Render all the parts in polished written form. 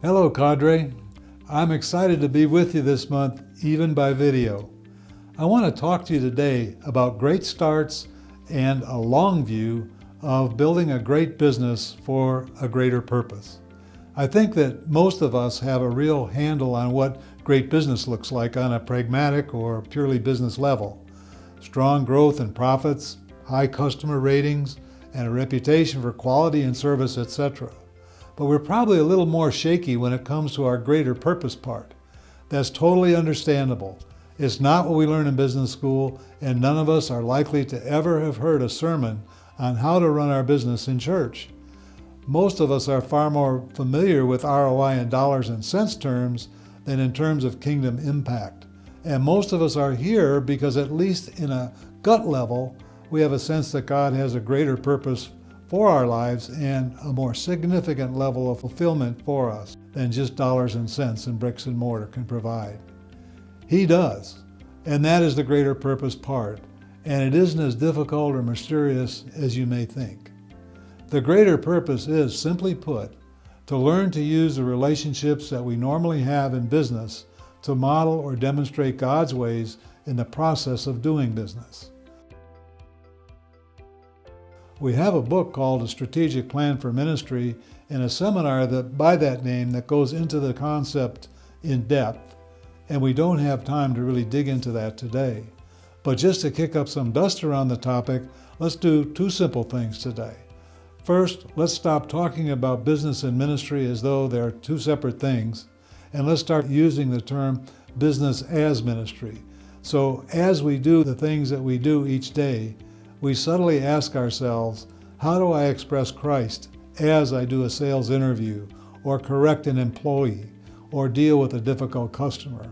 Hello, Cadre. I'm excited to be with you this month, even by video. I want to talk to you today about great starts and a long view of building a great business for a greater purpose. I think that most of us have a real handle on what great business looks like on a pragmatic or purely business level. Strong growth and profits, high customer ratings, and a reputation for quality and service, etc. But we're probably a little more shaky when it comes to our greater purpose part. That's totally understandable. It's not what we learn in business school, and none of us are likely to ever have heard a sermon on how to run our business in church. Most of us are far more familiar with ROI in dollars and cents terms than in terms of kingdom impact. And most of us are here because, at least in a gut level, we have a sense that God has a greater purpose for our lives and a more significant level of fulfillment for us than just dollars and cents and bricks and mortar can provide. He does, and that is the greater purpose part, and it isn't as difficult or mysterious as you may think. The greater purpose is, simply put, to learn to use the relationships that we normally have in business to model or demonstrate God's ways in the process of doing business. We have a book called A Strategic Plan for Ministry and a seminar by that name that goes into the concept in depth, and we don't have time to really dig into that today. But just to kick up some dust around the topic, let's do two simple things today. First, let's stop talking about business and ministry as though they're two separate things, and let's start using the term business as ministry. So as we do the things that we do each day, we subtly ask ourselves, how do I express Christ as I do a sales interview, or correct an employee, or deal with a difficult customer?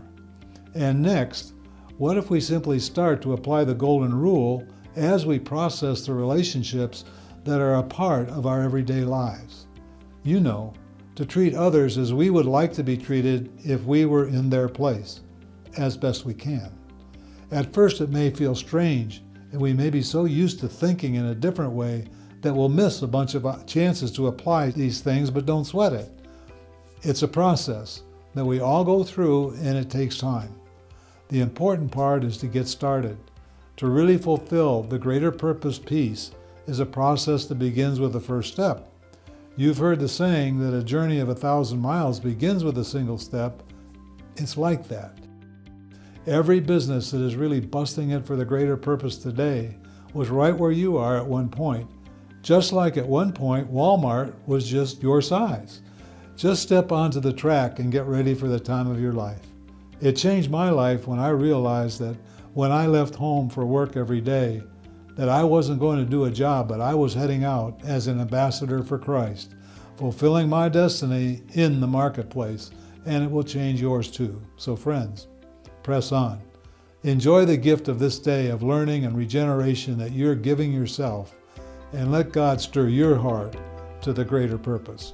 And next, what if we simply start to apply the golden rule as we process the relationships that are a part of our everyday lives? You know, to treat others as we would like to be treated if we were in their place, as best we can. At first it may feel strange, and we may be so used to thinking in a different way that we'll miss a bunch of chances to apply these things, but don't sweat it. It's a process that we all go through, and it takes time. The important part is to get started. To really fulfill the greater purpose piece is a process that begins with the first step. You've heard the saying that a journey of 1,000 miles begins with a single step. It's like that. Every business that is really busting it for the greater purpose today was right where you are at one point. Just like at one point, Walmart was just your size. Just step onto the track and get ready for the time of your life. It changed my life when I realized that when I left home for work every day, that I wasn't going to do a job, but I was heading out as an ambassador for Christ, fulfilling my destiny in the marketplace, and it will change yours too. So friends, press on. Enjoy the gift of this day of learning and regeneration that you're giving yourself, and let God stir your heart to the greater purpose.